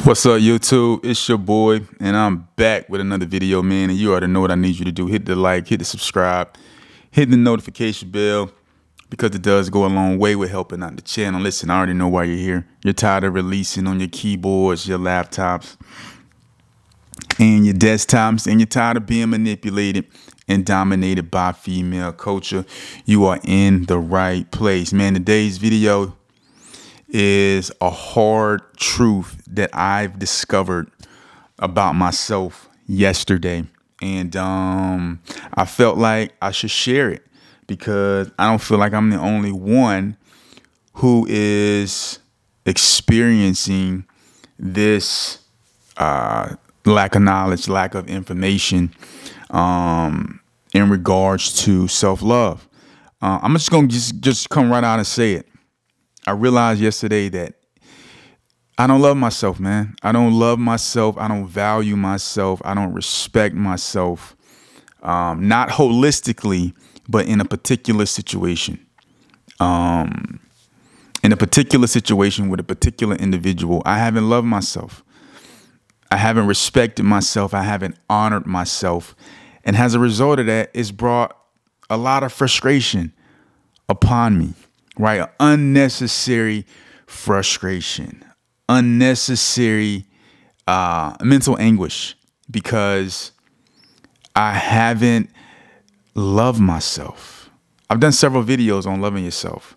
What's up, YouTube? It's your boy, and I'm back with another video, man. And you already know what I need you to do. Hit the like, hit the subscribe, hit the notification bell, because it does go a long way with helping out the channel. Listen, I already know why you're here. You're tired of releasing on your keyboards, your laptops, and your desktops, and you're tired of being manipulated and dominated by female culture. You are in the right place, man. Today's video is a hard truth that I've discovered about myself yesterday. And I felt like I should share it because I don't feel like I'm the only one who is experiencing this lack of knowledge, lack of information in regards to self-love. I'm just going to just come right out and say it. I realized yesterday that I don't love myself, man. I don't love myself. I don't value myself. I don't respect myself. Not holistically, but in a particular situation. In a particular situation with a particular individual, I haven't loved myself. I haven't respected myself. I haven't honored myself. And as a result of that, it's brought a lot of frustration upon me. Right? Unnecessary frustration, unnecessary mental anguish because I haven't loved myself. I've done several videos on loving yourself.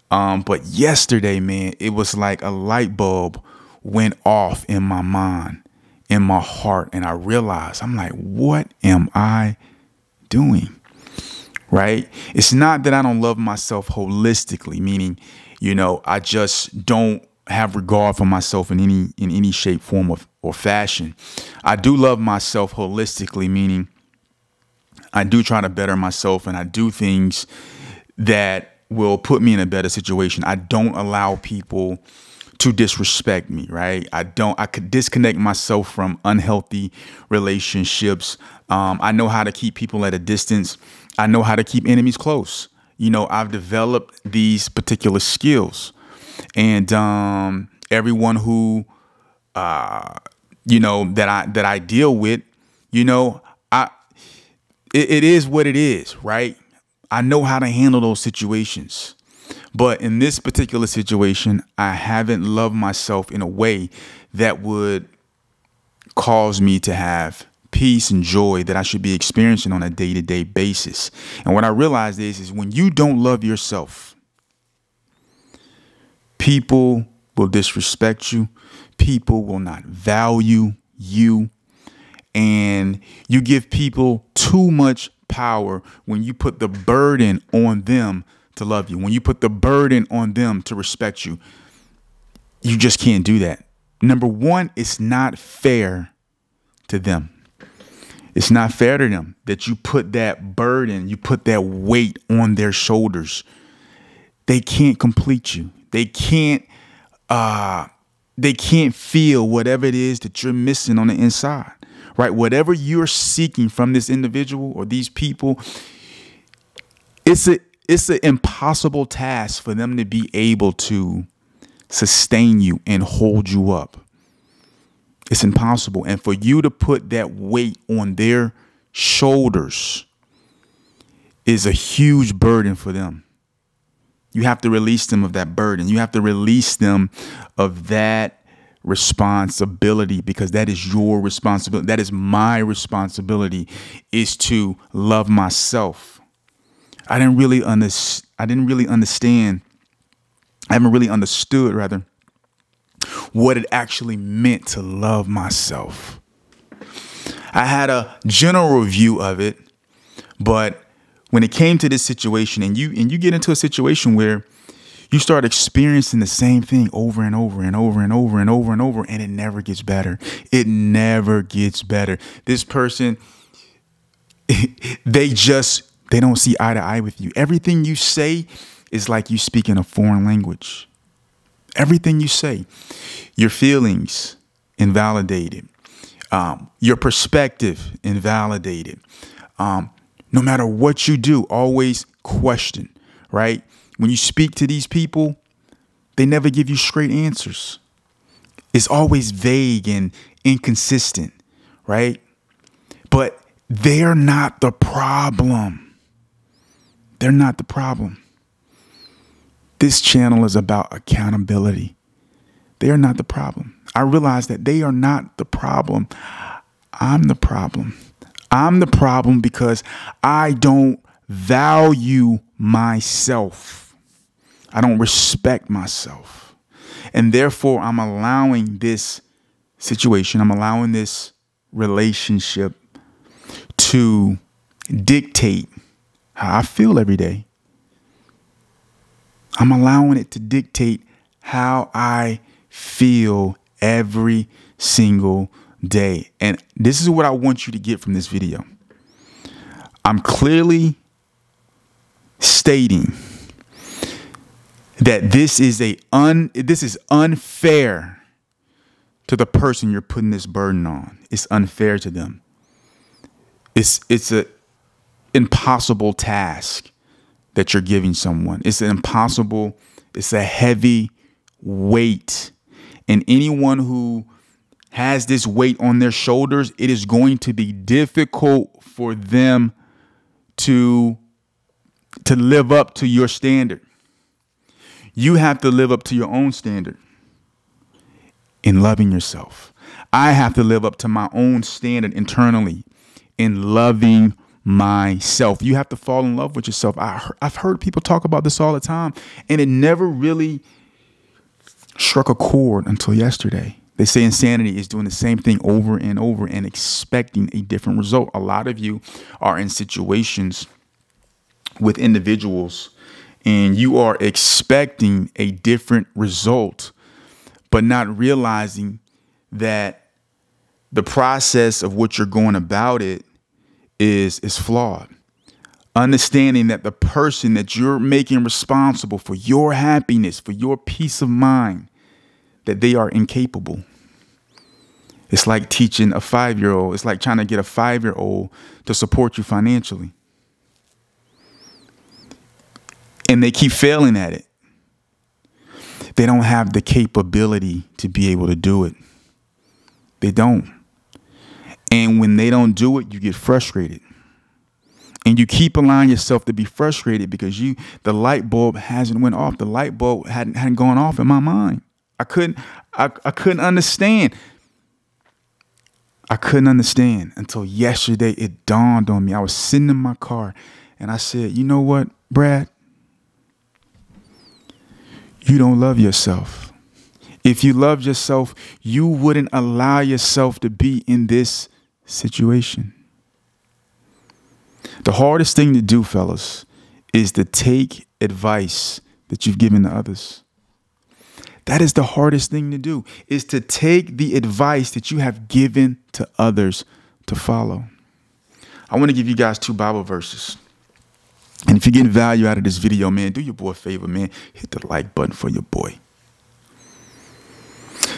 But yesterday, man, it was like a light bulb went off in my mind, in my heart. And I realized, I'm like, what am I doing? Right? It's not that I don't love myself holistically, meaning, I just don't have regard for myself in any shape, form, or fashion. I do love myself holistically, meaning I do try to better myself and I do things that will put me in a better situation. I don't allow people to disrespect me, right? I could disconnect myself from unhealthy relationships. I know how to keep people at a distance. I know how to keep enemies close. I've developed these particular skills, and everyone who, that I deal with, it is what it is, right? I know how to handle those situations. But in this particular situation, I haven't loved myself in a way that would cause me to have peace and joy that I should be experiencing on a day-to-day basis. And what I realized is when you don't love yourself, people will disrespect you. People will not value you. And you give people too much power when you put the burden on them to love you. When you put the burden on them to respect you, you just can't do that. Number one, it's not fair to them. It's not fair to them that you put that burden, you put that weight on their shoulders. They can't complete you. They can't feel whatever it is that you're missing on the inside, right? Whatever you're seeking from this individual or these people, it's an impossible task for them to be able to sustain you and hold you up. It's impossible. And for you to put that weight on their shoulders is a huge burden for them. You have to release them of that burden. You have to release them of that responsibility, because that is your responsibility. That is my responsibility, is to love myself. I haven't really understood what it actually meant to love myself. I had a general view of it, but when it came to this situation, and you get into a situation where you start experiencing the same thing over and over and over and over and over and over, and it never gets better. It never gets better. This person, they don't see eye to eye with you. Everything you say is like you speak in a foreign language. Everything you say, your feelings invalidated, your perspective invalidated. No matter what you do, always question, right? When you speak to these people, they never give you straight answers. It's always vague and inconsistent, right? But they're not the problem. They're not the problem. This channel is about accountability. They are not the problem. I realize that they are not the problem. I'm the problem. I'm the problem because I don't value myself. I don't respect myself. And therefore, I'm allowing this situation, I'm allowing this relationship to dictate how I feel every day. I'm allowing it to dictate how I feel every single day. And this is what I want you to get from this video. I'm clearly stating that this is unfair to the person you're putting this burden on. It's unfair to them. It's an impossible task that you're giving someone. It's a heavy weight. And anyone who has this weight on their shoulders, it is going to be difficult for them to live up to your standard. You have to live up to your own standard in loving yourself. I have to live up to my own standard internally in loving myself. You have to fall in love with yourself. I've heard people talk about this all the time, and it never really struck a chord until yesterday. They say insanity is doing the same thing over and over and expecting a different result. A lot of you are in situations with individuals and you are expecting a different result, but not realizing that the process of what you're going about it is flawed. Understanding that the person that you're making responsible for your happiness, for your peace of mind, that they are incapable. It's like teaching a 5-year-old. It's like trying to get a 5-year-old to support you financially. And they keep failing at it. They don't have the capability to be able to do it. They don't. And when they don't do it, you get frustrated. And you keep allowing yourself to be frustrated because the light bulb hasn't went off. The light bulb hadn't gone off in my mind. I couldn't understand. I couldn't understand until yesterday. It dawned on me. I was sitting in my car and I said, you know what, Brad? You don't love yourself. If you loved yourself, you wouldn't allow yourself to be in this situation. The hardest thing to do, fellas, is to take advice that you've given to others. That is the hardest thing to do, is to take the advice that you have given to others to follow. I want to give you guys 2 Bible verses. And if you're getting value out of this video, man, do your boy a favor, man. Hit the like button for your boy.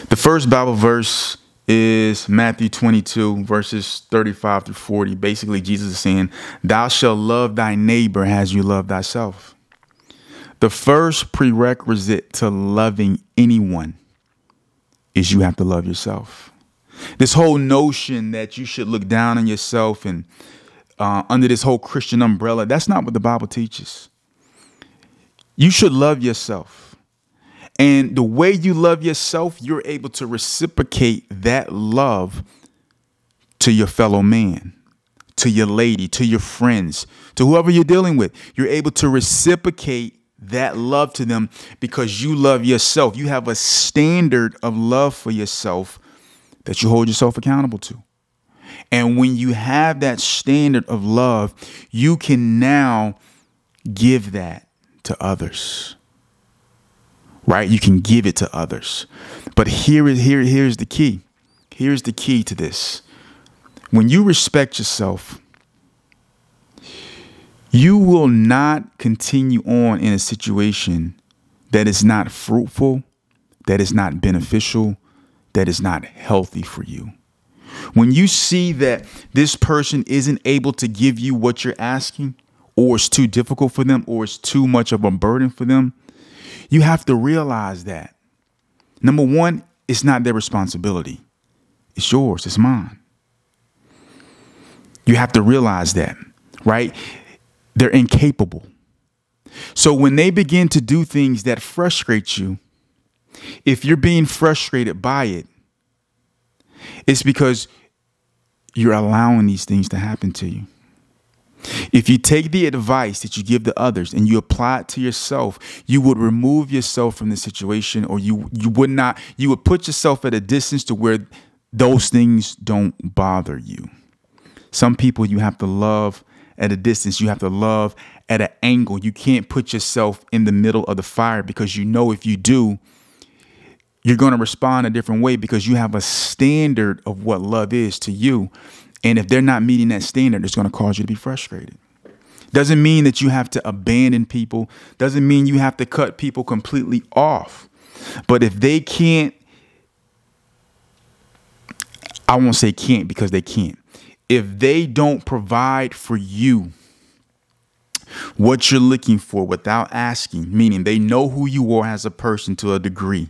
The first Bible verse is Matthew 22, verses 35 through 40. Basically, Jesus is saying, thou shalt love thy neighbor as you love thyself. The first prerequisite to loving anyone is you have to love yourself. This whole notion that you should look down on yourself and under this whole Christian umbrella, that's not what the Bible teaches. You should love yourself. And the way you love yourself, you're able to reciprocate that love to your fellow man, to your lady, to your friends, to whoever you're dealing with. You're able to reciprocate that love to them because you love yourself. You have a standard of love for yourself that you hold yourself accountable to. And when you have that standard of love, you can now give that to others. Right? You can give it to others. But here's the key. Here's the key to this. When you respect yourself, you will not continue on in a situation that is not fruitful, that is not beneficial, that is not healthy for you. When you see that this person isn't able to give you what you're asking, or it's too difficult for them, or it's too much of a burden for them, you have to realize that. Number one, it's not their responsibility. It's yours. It's mine. You have to realize that, right? They're incapable. So when they begin to do things that frustrate you, if you're being frustrated by it, it's because you're allowing these things to happen to you. If you take the advice that you give to others and you apply it to yourself, you would remove yourself from the situation, or you would put yourself at a distance to where those things don't bother you. Some people you have to love at a distance. You have to love at an angle. You can't put yourself in the middle of the fire, because you know if you do, you're going to respond a different way, because you have a standard of what love is to you. And if they're not meeting that standard, it's going to cause you to be frustrated. Doesn't mean that you have to abandon people. Doesn't mean you have to cut people completely off. But if they can't, I won't say can't, because they can't. If they don't provide for you what you're looking for without asking, meaning they know who you are as a person to a degree,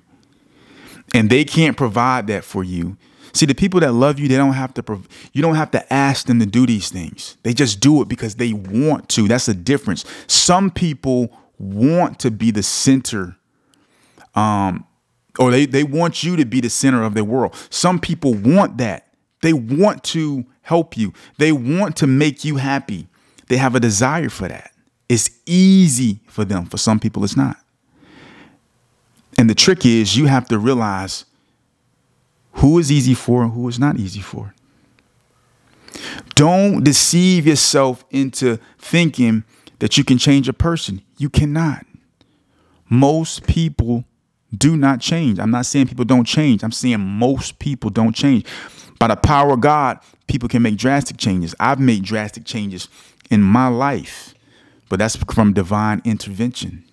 and they can't provide that for you. See, the people that love you, they don't have to. You don't have to ask them to do these things. They just do it because they want to. That's the difference. Some people want to be the center, or they want you to be the center of their world. Some people want that. They want to help you. They want to make you happy. They have a desire for that. It's easy for them. For some people, it's not. And the trick is you have to realize who is easy for and who is not easy for. Don't deceive yourself into thinking that you can change a person. You cannot. Most people do not change. I'm not saying people don't change. I'm saying most people don't change. By the power of God, people can make drastic changes. I've made drastic changes in my life, but that's from divine intervention.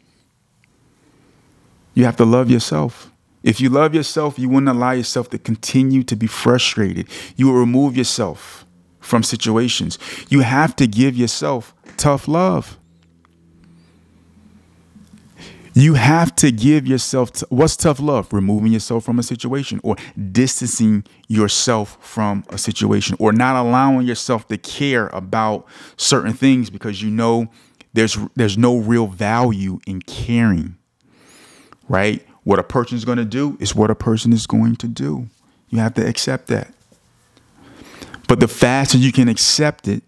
You have to love yourself. If you love yourself, you wouldn't allow yourself to continue to be frustrated. You will remove yourself from situations. You have to give yourself tough love. You have to give yourself, what's tough love? Removing yourself from a situation, or distancing yourself from a situation, or not allowing yourself to care about certain things because you know there's no real value in caring, right? What a person is going to do is what a person is going to do. You have to accept that. But the faster you can accept it,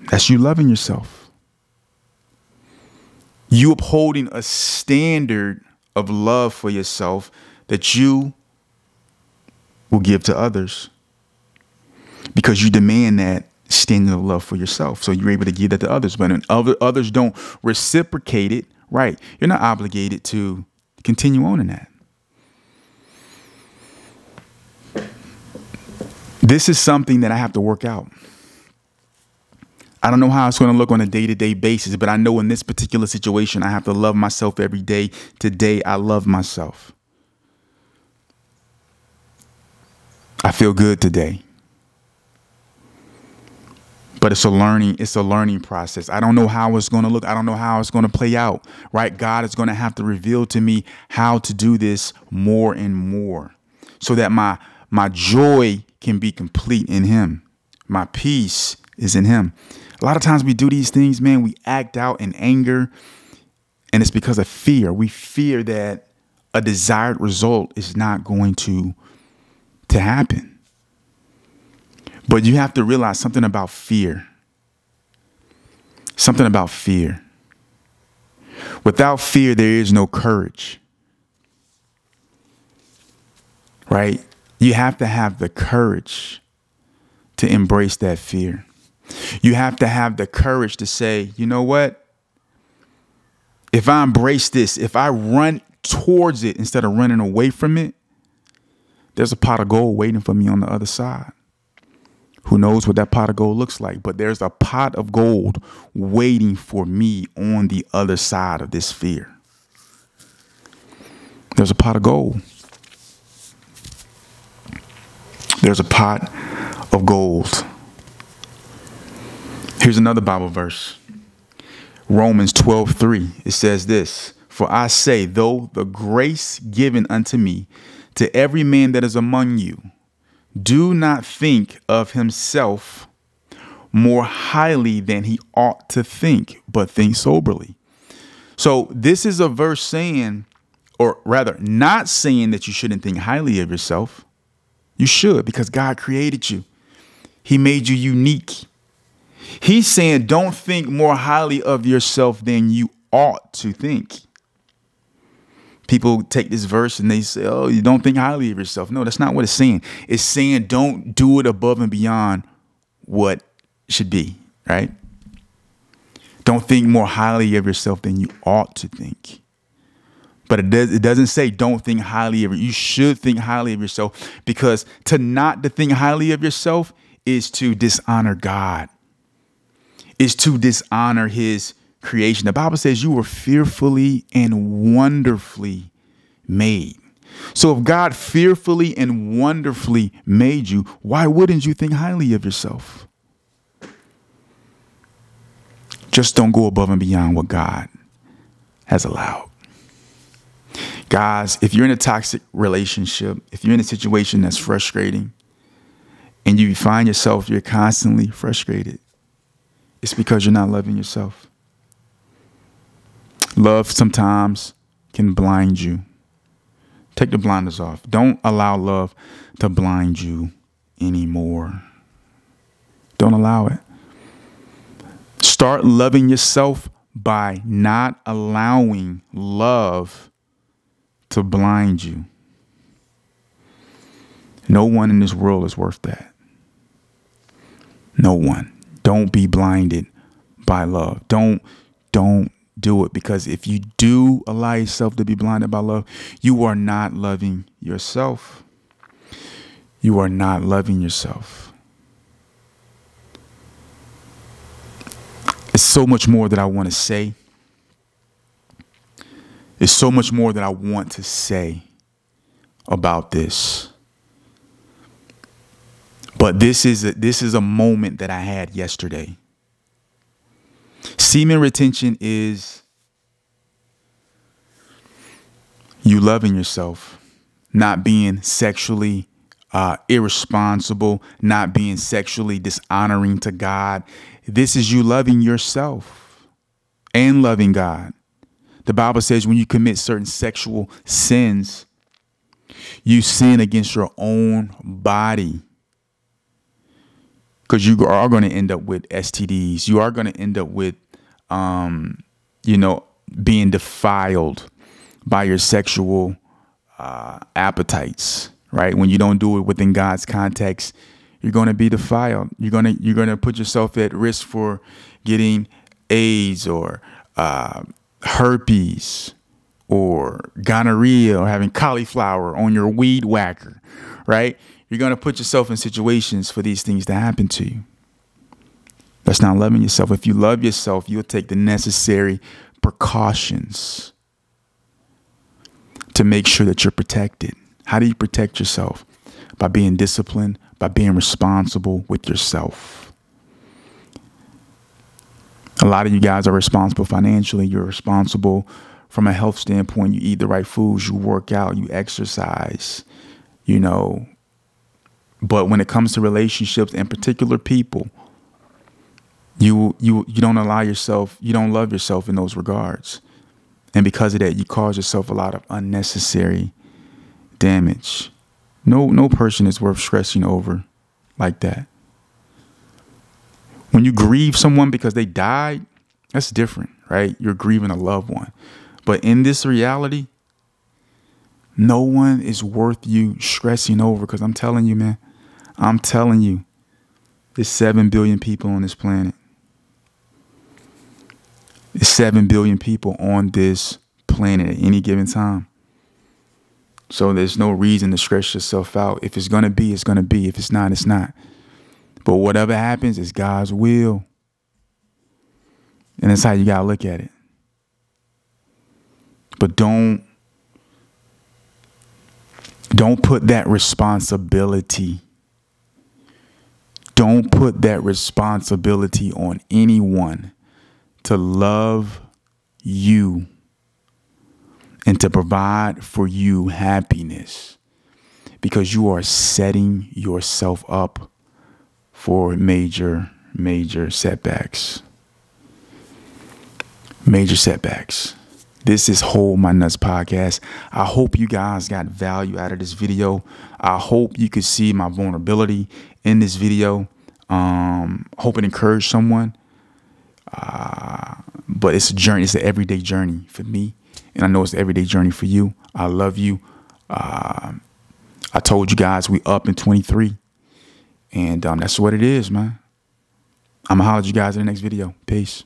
that's you loving yourself. You upholding a standard of love for yourself that you will give to others, because you demand that standard of love for yourself. So you're able to give that to others. But when others don't reciprocate it, right, you're not obligated to continue on in that. This is something that I have to work out. I don't know how it's going to look on a day-to-day basis, but I know in this particular situation, I have to love myself every day. Today, I love myself. I feel good today. But it's a learning process. I don't know how it's going to look. I don't know how it's going to play out, right? God is going to have to reveal to me how to do this more and more, so that my joy can be complete in him. My peace is in him. A lot of times we do these things, man, we act out in anger, and it's because of fear. We fear that a desired result is not going to happen. But you have to realize something about fear. Something about fear. Without fear, there is no courage. Right? You have to have the courage to embrace that fear. You have to have the courage to say, you know what? If I embrace this, if I run towards it instead of running away from it, there's a pot of gold waiting for me on the other side. Who knows what that pot of gold looks like, but there's a pot of gold waiting for me on the other side of this fear. There's a pot of gold. There's a pot of gold. Here's another Bible verse. Romans 12:3. It says this: For I say, though the grace given unto me to every man that is among you, do not think of himself more highly than he ought to think, but think soberly. So this is a verse saying, or rather not saying, that you shouldn't think highly of yourself. You should, because God created you. He made you unique. He's saying don't think more highly of yourself than you ought to think. People take this verse and they say, oh, you don't think highly of yourself. No, that's not what it's saying. It's saying don't do it above and beyond what should be, right? Don't think more highly of yourself than you ought to think. But it doesn't say don't think highly of it. You should think highly of yourself, because to not to think highly of yourself is to dishonor God, is to dishonor his creation. The Bible says you were fearfully and wonderfully made. So if God fearfully and wonderfully made you, why wouldn't you think highly of yourself? Just don't go above and beyond what God has allowed. Guys, if you're in a toxic relationship, if you're in a situation that's frustrating and you find yourself, you're constantly frustrated, it's because you're not loving yourself. Love sometimes can blind you. Take the blinders off. Don't allow love to blind you anymore. Don't allow it. Start loving yourself by not allowing love to blind you. No one in this world is worth that. No one. Don't be blinded by love. Don't do it, because if you do allow yourself to be blinded by love, you are not loving yourself. You are not loving yourself. It's so much more that I want to say. There's so much more that I want to say about this. But this is a moment that I had yesterday. Semen retention is you loving yourself, not being sexually irresponsible, not being sexually dishonoring to God. This is you loving yourself and loving God. The Bible says when you commit certain sexual sins, you sin against your own body. Because you are going to end up with STDs. You are going to end up with, being defiled by your sexual appetites, right? When you don't do it within God's context, you're going to be defiled. You're going to put yourself at risk for getting AIDS or herpes or gonorrhea or having cauliflower on your weed whacker, right? You're going to put yourself in situations for these things to happen to you. That's not loving yourself. If you love yourself, you'll take the necessary precautions to make sure that you're protected. How do you protect yourself? By being disciplined, by being responsible with yourself. A lot of you guys are responsible financially. You're responsible from a health standpoint. You eat the right foods, you work out, you exercise, But when it comes to relationships and particular people, you don't allow yourself, you don't love yourself in those regards. And because of that, you cause yourself a lot of unnecessary damage. No person is worth stressing over like that. When you grieve someone because they died, that's different, right? You're grieving a loved one. But in this reality, no one is worth you stressing over, because I'm telling you, man, I'm telling you, there's 7 billion people on this planet. There's 7 billion people on this planet at any given time. So there's no reason to stress yourself out. If it's going to be, it's going to be. If it's not, it's not. But whatever happens is God's will. And that's how you got to look at it. But don't put that responsibility. Don't put that responsibility on anyone to love you and to provide for you happiness, because you are setting yourself up for major setbacks. Major setbacks. This is Hold My Nuts podcast. I hope you guys got value out of this video. I hope you could see my vulnerability in this video. Hope it encouraged someone. But it's a journey. It's an everyday journey for me. And I know it's an everyday journey for you. I love you. I told you guys we up in 23. And that's what it is, man. I'm going to holler at you guys in the next video. Peace.